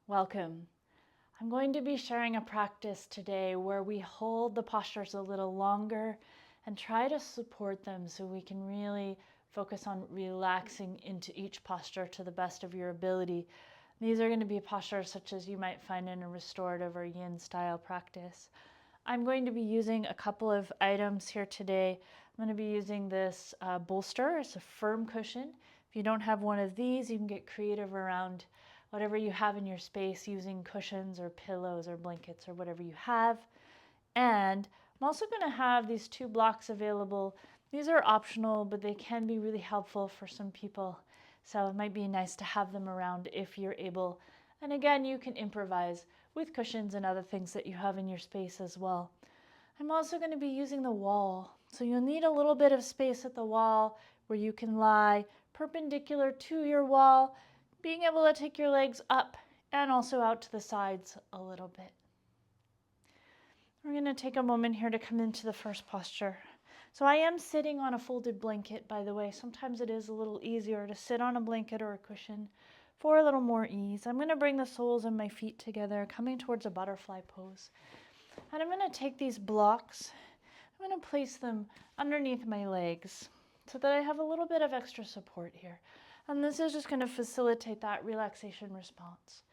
Welcome. I'm going to be sharing a practice today where we hold the postures a little longer and try to support them so we can really focus on relaxing into each posture to the best of your ability. These are going to be postures such as you might find in a restorative or yin style practice. I'm going to be using a couple of items here today. I'm going to be using this bolster. It's a firm cushion. If you don't have one of these, you can get creative around whatever you have in your space using cushions or pillows or blankets or whatever you have. And I'm also going to have these two blocks available. These are optional, but they can be really helpful for some people. So it might be nice to have them around if you're able. And again, you can improvise with cushions and other things that you have in your space as well. I'm also going to be using the wall. So you'll need a little bit of space at the wall where you can lie perpendicular to your wall, being able to take your legs up and also out to the sides a little bit. We're going to take a moment here to come into the first posture. So I am sitting on a folded blanket, by the way. Sometimes it is a little easier to sit on a blanket or a cushion for a little more ease. I'm going to bring the soles of my feet together, coming towards a butterfly pose. And I'm going to take these blocks, I'm going to place them underneath my legs so that I have a little bit of extra support here. And this is just going to facilitate that relaxation response.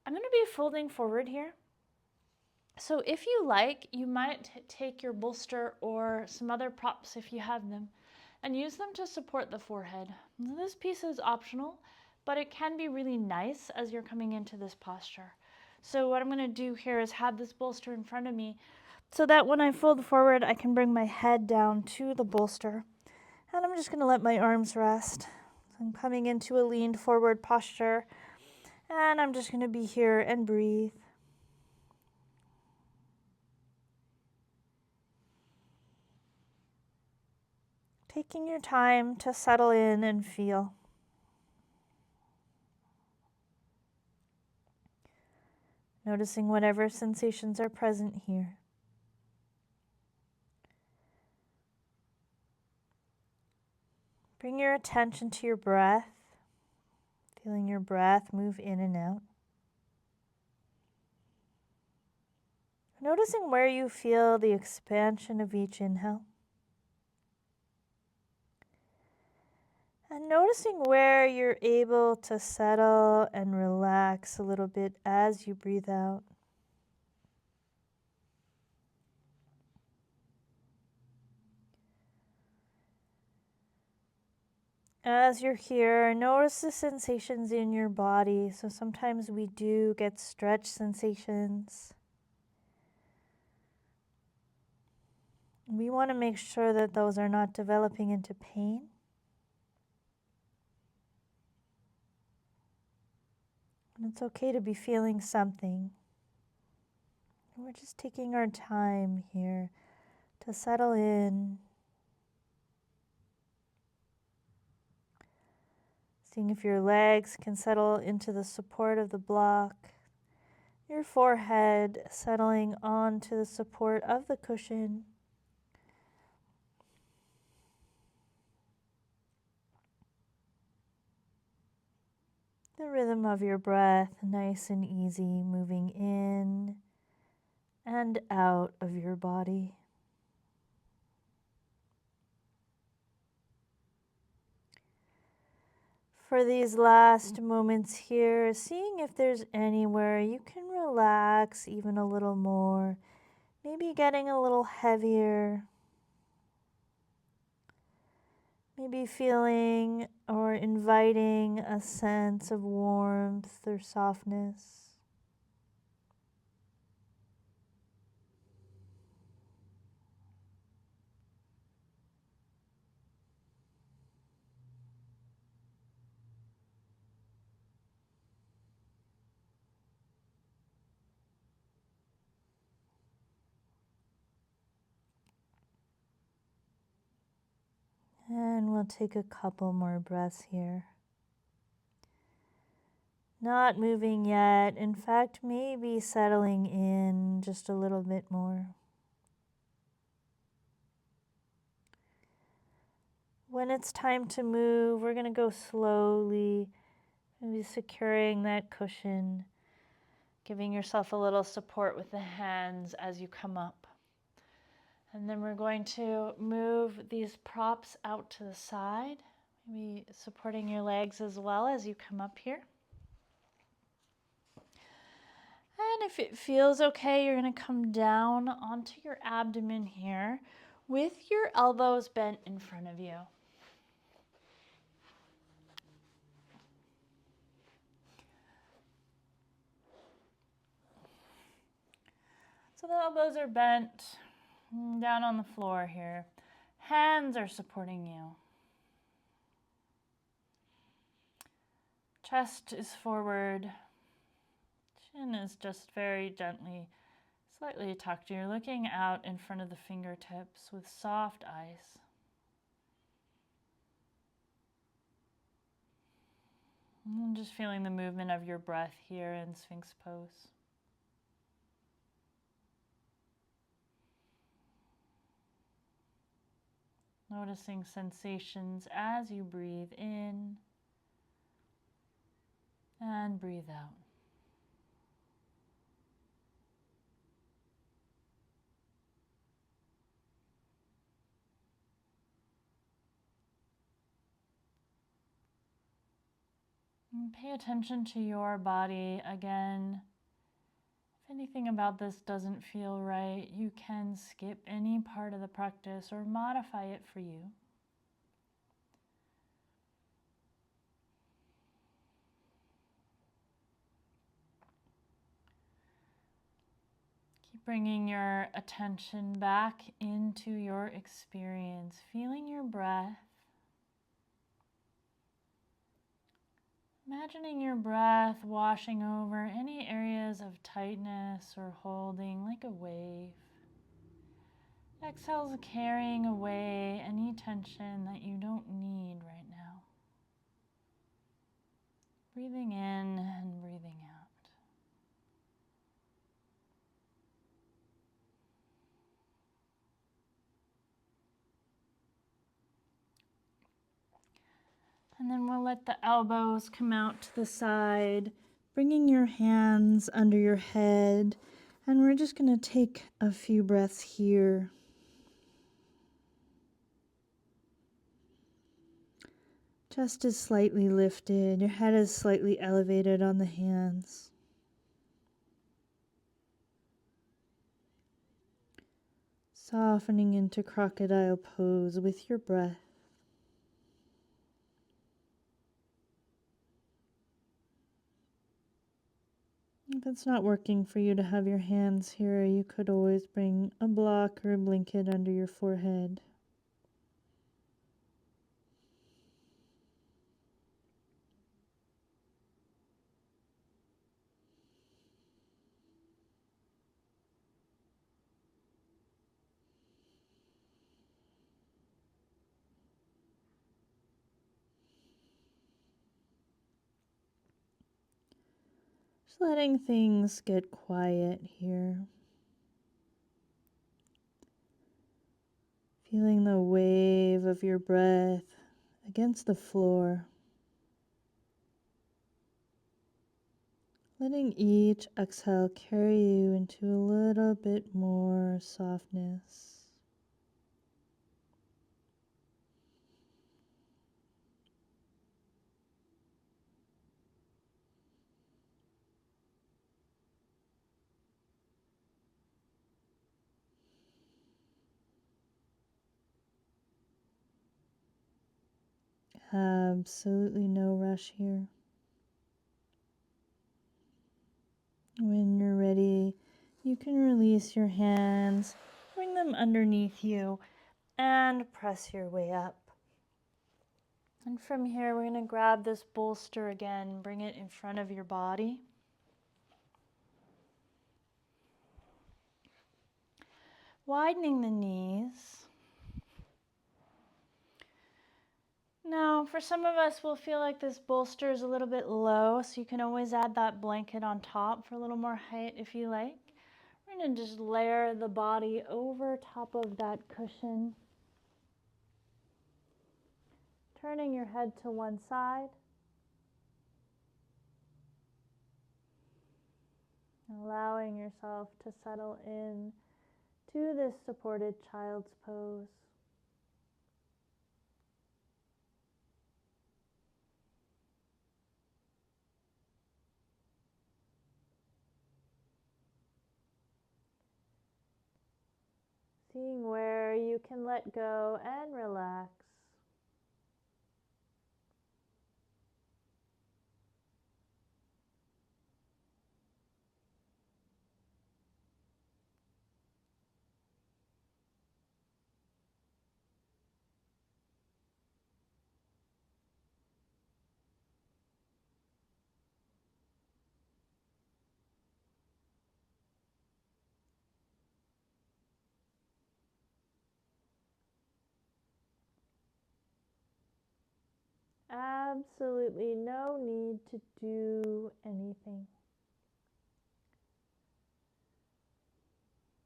I'm going to be folding forward here. So if you like, you might take your bolster or some other props if you have them and use them to support the forehead. This piece is optional, but it can be really nice as you're coming into this posture. So what I'm going to do here is have this bolster in front of me so that when I fold forward, I can bring my head down to the bolster. And I'm just going to let my arms rest. I'm coming into a leaned forward posture, and I'm just going to be here and breathe. Taking your time to settle in and feel. Noticing whatever sensations are present here. Bring your attention to your breath, feeling your breath move in and out. Noticing where you feel the expansion of each inhale. And noticing where you're able to settle and relax a little bit as you breathe out. As you're here, notice the sensations in your body. So sometimes we do get stretch sensations. We want to make sure that those are not developing into pain. And it's okay to be feeling something. And we're just taking our time here to settle in. Seeing if your legs can settle into the support of the block. Your forehead settling onto the support of the cushion. The rhythm of your breath, nice and easy, moving in and out of your body. For these last moments here, seeing if there's anywhere you can relax even a little more, maybe getting a little heavier, maybe feeling or inviting a sense of warmth or softness. And we'll take a couple more breaths here. Not moving yet. In fact, maybe settling in just a little bit more. When it's time to move, we're going to go slowly, Maybe securing that cushion, giving yourself a little support with the hands as you come up. And then we're going to move these props out to the side, maybe supporting your legs as well as you come up here. And if it feels okay, you're going to come down onto your abdomen here with your elbows bent in front of you. So the elbows are bent down on the floor here. Hands are supporting you. Chest is forward. Chin is just very gently, slightly tucked. You're looking out in front of the fingertips with soft eyes. And just feeling the movement of your breath here in Sphinx pose. Noticing sensations as you breathe in and breathe out. And pay attention to your body again. If anything about this doesn't feel right, you can skip any part of the practice or modify it for you. Keep bringing your attention back into your experience, feeling your breath. Imagining your breath washing over any areas of tightness or holding like a wave. Exhales carrying away any tension that you don't need right now. Breathing in and breathing out. And then we'll let the elbows come out to the side, bringing your hands under your head. And we're just going to take a few breaths here. Chest is slightly lifted, your head is slightly elevated on the hands. Softening into crocodile pose with your breath. If it's not working for you to have your hands here, you could always bring a block or a blanket under your forehead. Just letting things get quiet here. Feeling the wave of your breath against the floor. Letting each exhale carry you into a little bit more softness. Absolutely no rush here. When you're ready, you can release your hands, bring them underneath you, and press your way up. And from here, we're going to grab this bolster again, bring it in front of your body. Widening the knees. Now, for some of us, we'll feel like this bolster is a little bit low, so you can always add that blanket on top for a little more height if you like. We're going to just layer the body over top of that cushion. Turning your head to one side. allowing yourself to settle in to this supported child's pose. Seeing where you can let go and relax. Absolutely no need to do anything.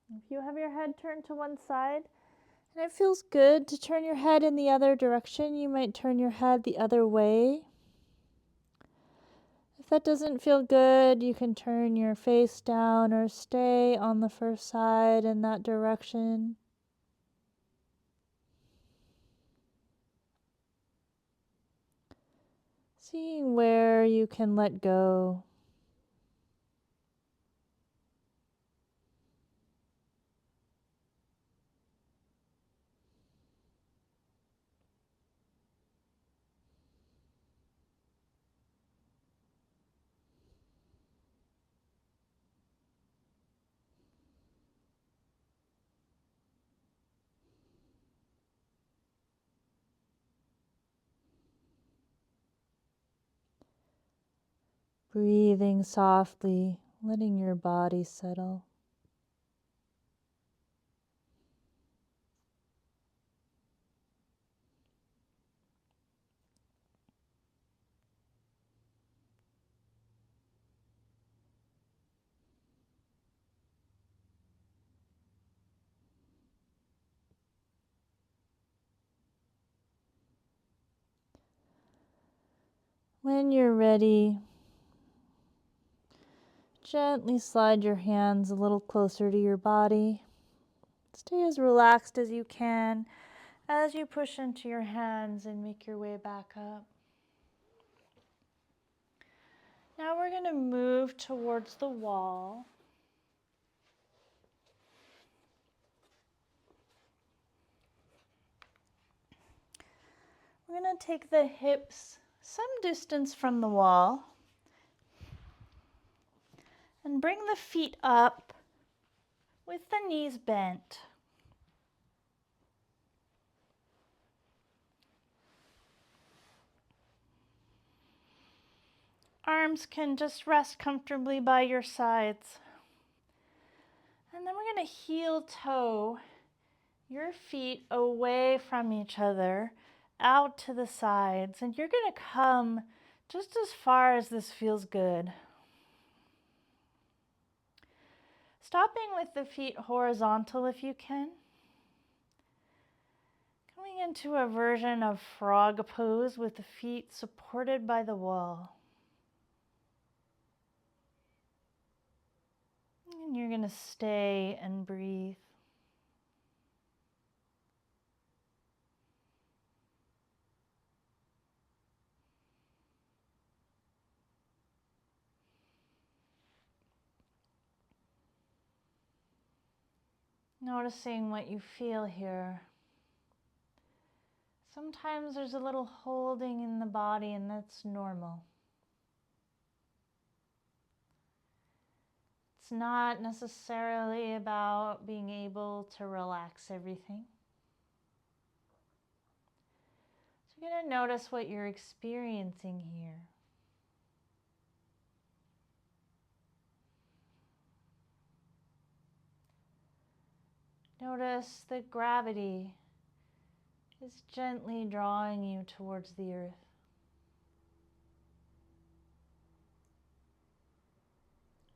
If you have your head turned to one side, and it feels good to turn your head in the other direction, you might turn your head the other way. If that doesn't feel good, you can turn your face down or stay on the first side in that direction. Seeing where you can let go. Breathing softly, letting your body settle. When you're ready, gently slide your hands a little closer to your body. Stay as relaxed as you can as you push into your hands and make your way back up. Now we're going to move towards the wall. We're going to take the hips some distance from the wall and bring the feet up with the knees bent. Arms can just rest comfortably by your sides. And then we're going to heel toe your feet away from each other, out to the sides. And you're going to come just as far as this feels good. Stopping with the feet horizontal if you can. Coming into a version of frog pose with the feet supported by the wall. And you're going to stay and breathe. Noticing what you feel here. Sometimes there's a little holding in the body, and that's normal. It's not necessarily about being able to relax everything. So you're going to notice what you're experiencing here. Notice that gravity is gently drawing you towards the earth.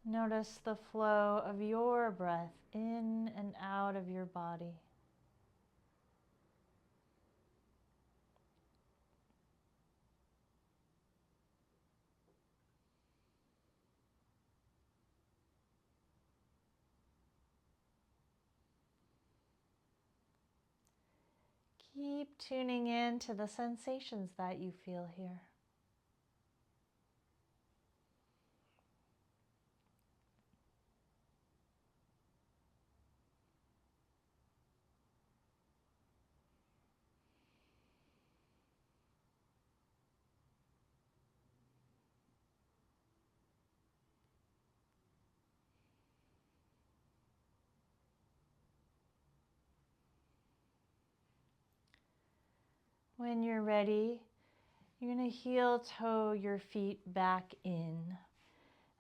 Notice the flow of your breath in and out of your body. Keep tuning in to the sensations that you feel here. When you're ready, you're going to heel toe your feet back in.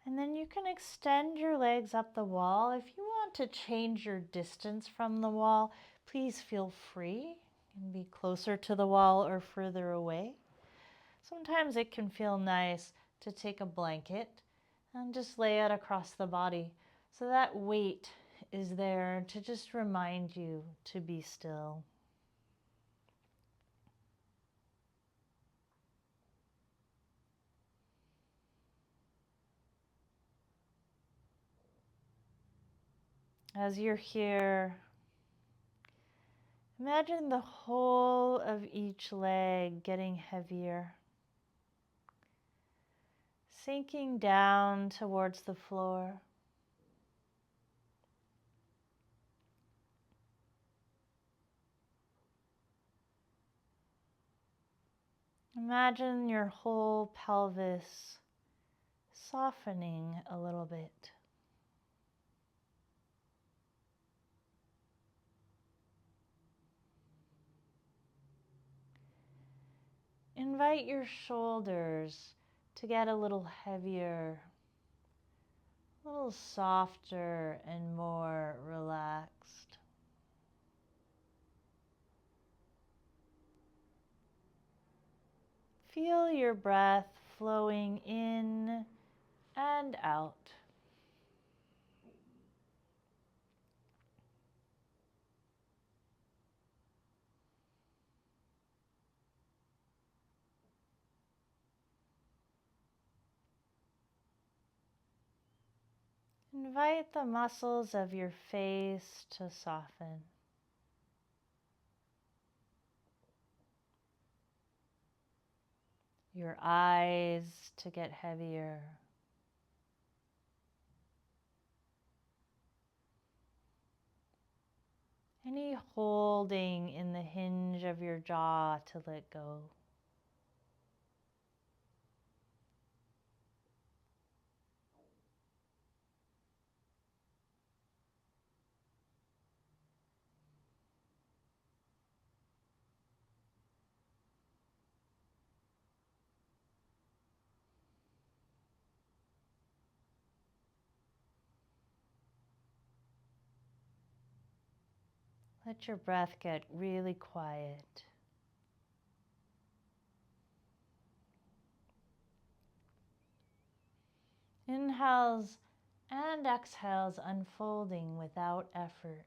And then you can extend your legs up the wall. If you want to change your distance from the wall, please feel free. You can be closer to the wall or further away. Sometimes it can feel nice to take a blanket and just lay it across the body so that weight is there to just remind you to be still. As you're here, imagine the whole of each leg getting heavier, sinking down towards the floor. Imagine your whole pelvis softening a little bit. Invite your shoulders to get a little heavier, a little softer and more relaxed. Feel your breath flowing in and out. Invite the muscles of your face to soften. Your eyes to get heavier. Any holding in the hinge of your jaw to let go. Let your breath get really quiet. Inhales and exhales unfolding without effort.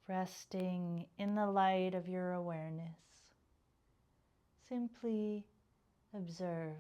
Resting in the light of your awareness. Simply observe.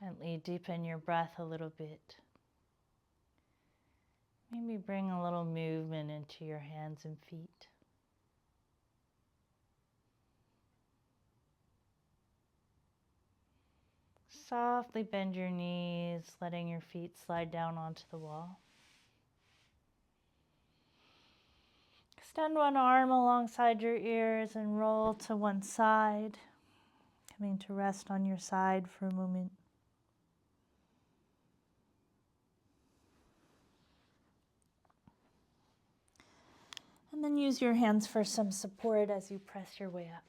Gently deepen your breath a little bit. Maybe bring a little movement into your hands and feet. Softly bend your knees, letting your feet slide down onto the wall. Extend one arm alongside your ears and roll to one side, coming to rest on your side for a moment. And then use your hands for some support as you press your way up.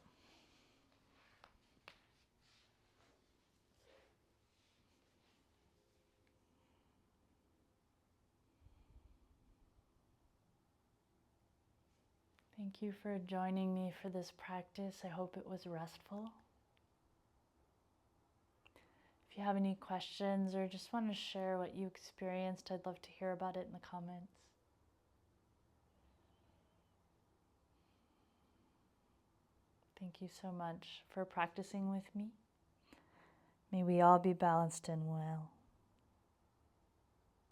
Thank you for joining me for this practice. I hope it was restful. If you have any questions or just want to share what you experienced, I'd love to hear about it in the comments. Thank you so much for practicing with me. May we all be balanced and well.